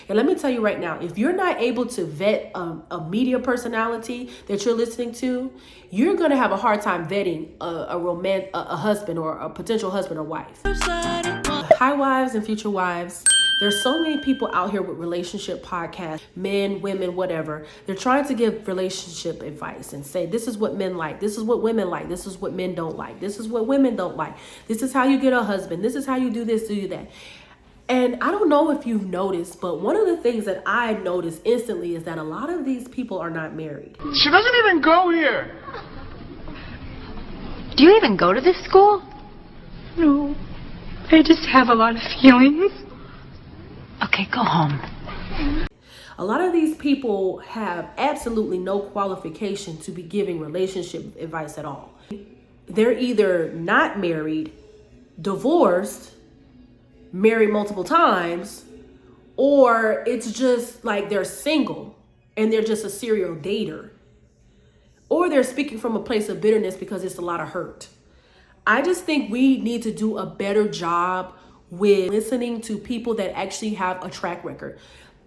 And let me tell you right now, if you're not able to vet a media personality that you're listening to, you're going to have a hard time vetting a husband or a potential husband or wife. Hi, wives and future wives. There's so many people out here with relationship podcasts, men, women, whatever. They're trying to give relationship advice and say, this is what men like. This is what women like. This is what men don't like. This is what women don't like. This is how you get a husband. This is how you do this, do that. And I don't know if you've noticed, but one of the things that I noticed instantly is that a lot of these people are not married. She doesn't even go here. Do you even go to this school? No, I just have a lot of feelings. Okay, go home. A lot of these people have absolutely no qualification to be giving relationship advice at all. They're either not married, divorced, married multiple times, or it's just like they're single and they're just a serial dater. Or they're speaking from a place of bitterness because it's a lot of hurt. I just think we need to do a better job with listening to people that actually have a track record.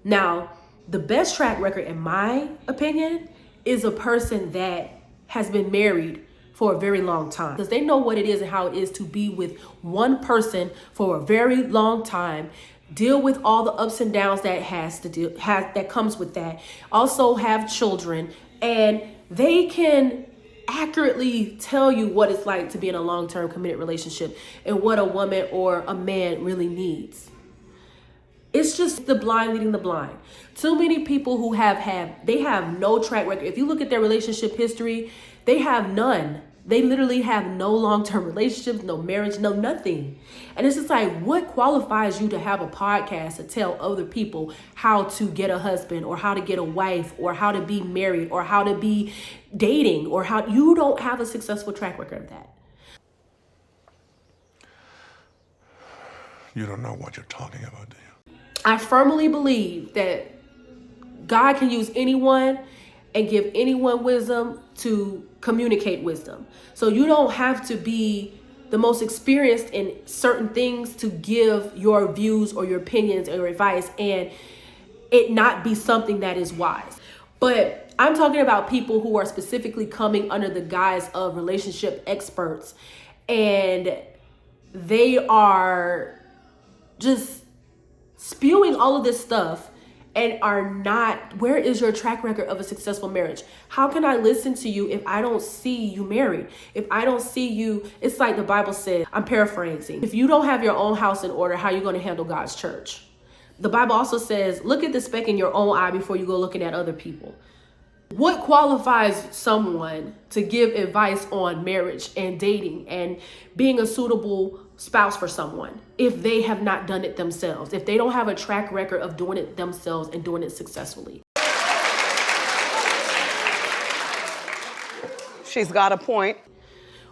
Now, the best track record, in my opinion, is a person that has been married for a very long time, because they know what it is and how it is to be with one person for a very long time, deal with all the ups and downs that comes with that, also have children, and they can accurately tell you what it's like to be in a long-term committed relationship and what a woman or a man really needs. It's just the blind leading the blind. Too many people who they have no track record. If you look at their relationship history, they have none. They literally have no long-term relationships, no marriage, no nothing. And it's just like, what qualifies you to have a podcast to tell other people how to get a husband or how to get a wife or how to be married or how to be dating, or how you don't have a successful track record of that? You don't know what you're talking about, do you? I firmly believe that God can use anyone and give anyone wisdom to communicate wisdom. So you don't have to be the most experienced in certain things to give your views or your opinions or your advice and it not be something that is wise. But I'm talking about people who are specifically coming under the guise of relationship experts, and they are just spewing all of this stuff and are not, where is your track record of a successful marriage? How can I listen to you if I don't see you married? If I don't see you, it's like the Bible said, I'm paraphrasing. If you don't have your own house in order, how are you going to handle God's church? The Bible also says, look at the speck in your own eye before you go looking at other people. What qualifies someone to give advice on marriage and dating and being a suitable spouse for someone if they have not done it themselves, if they don't have a track record of doing it themselves and doing it successfully? She's got a point.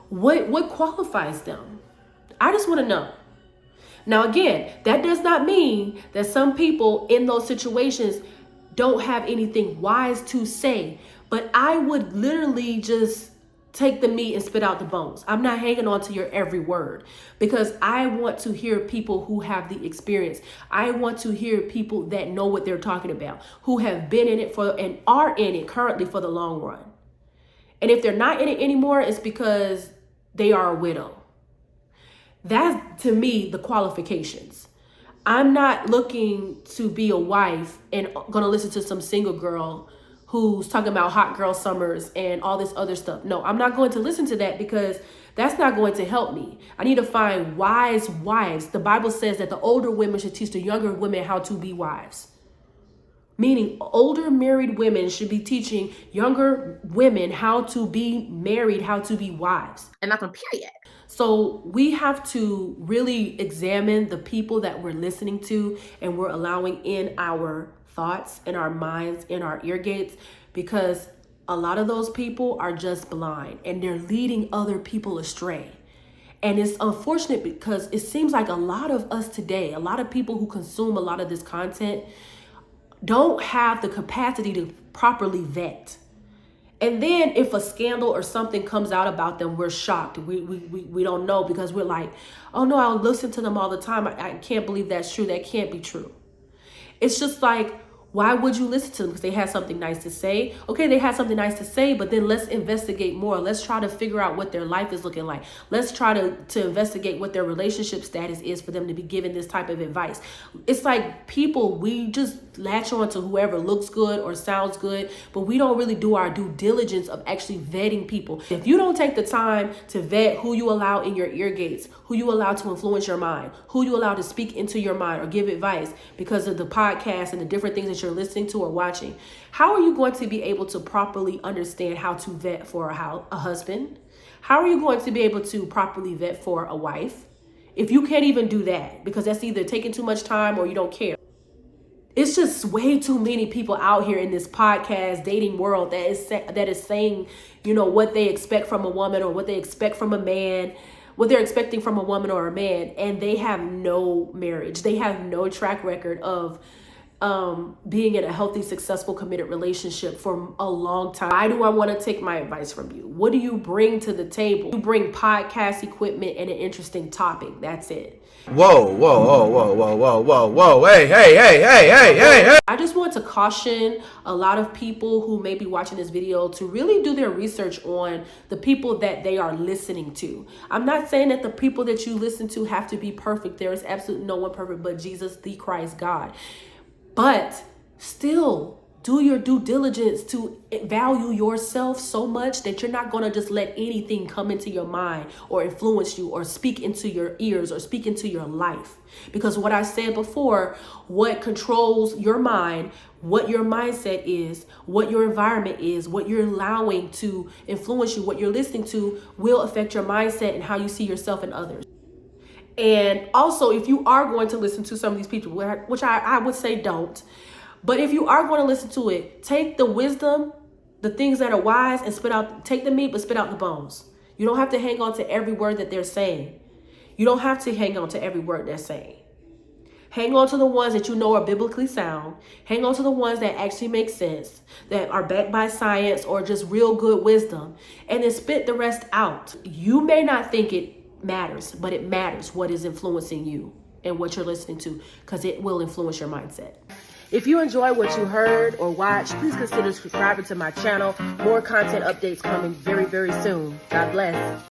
What qualifies them? I just want to know. Now, again, that does not mean that some people in those situations don't have anything wise to say, but I would literally just take the meat and spit out the bones. I'm not hanging on to your every word because I want to hear people who have the experience. I want to hear people that know what they're talking about, who have been in it and are in it currently for the long run. And if they're not in it anymore, it's because they are a widow. That's, to me, the qualifications. I'm not looking to be a wife and going to listen to some single girl who's talking about hot girl summers and all this other stuff. No, I'm not going to listen to that because that's not going to help me. I need to find wise wives. The Bible says that the older women should teach the younger women how to be wives. Meaning older married women should be teaching younger women how to be married, how to be wives. And that's a period. So we have to really examine the people that we're listening to and we're allowing in our thoughts, in our minds, in our ear gates, because a lot of those people are just blind and they're leading other people astray. And it's unfortunate because it seems like a lot of us today, a lot of people who consume a lot of this content don't have the capacity to properly vet. And then if a scandal or something comes out about them, we're shocked. We don't know because we're like, oh no, I'll listen to them all the time. I can't believe that's true. That can't be true. It's just like, why would you listen to them? Because they had something nice to say. Okay, they had something nice to say, but then let's investigate more. Let's try to figure out what their life is looking like. Let's try to investigate what their relationship status is for them to be given this type of advice. It's like people, we just latch on to whoever looks good or sounds good, but we don't really do our due diligence of actually vetting people. If you don't take the time to vet who you allow in your ear gates, who you allow to influence your mind, who you allow to speak into your mind or give advice because of the podcast and the different things that you're listening to or watching, how are you going to be able to properly understand how to vet for a husband? How are you going to be able to properly vet for a wife if you can't even do that? Because that's either taking too much time or you don't care. It's just way too many people out here in this podcast dating world that is saying, you know, what they expect from a woman or what they expect from a man, what they're expecting from a woman or a man, and they have no marriage. They have no track record of being in a healthy, successful, committed relationship for a long time. Why do I want to take my advice from you? What do you bring to the table? You bring podcast equipment and an interesting topic. That's it. Whoa, whoa, whoa, whoa, whoa, whoa, whoa, whoa, hey. I just want to caution a lot of people who may be watching this video to really do their research on the people that they are listening to. I'm not saying that the people that you listen to have to be perfect. There is absolutely no one perfect but Jesus, the Christ, God. But still, do your due diligence to value yourself so much that you're not going to just let anything come into your mind or influence you or speak into your ears or speak into your life. Because what I said before, what controls your mind, what your mindset is, what your environment is, what you're allowing to influence you, what you're listening to will affect your mindset and how you see yourself and others. And also, if you are going to listen to some of these people, which I would say don't, but if you are going to listen to it, take the wisdom, the things that are wise, and take the meat, but spit out the bones. You don't have to hang on to every word that they're saying. You don't have to hang on to every word they're saying. Hang on to the ones that you know are biblically sound. Hang on to the ones that actually make sense, that are backed by science or just real good wisdom, and then spit the rest out. You may not think it matters, but it matters what is influencing you and what you're listening to, because it will influence your mindset. If you enjoy what you heard or watched, please consider subscribing to my channel. More content updates coming very, very soon. God bless.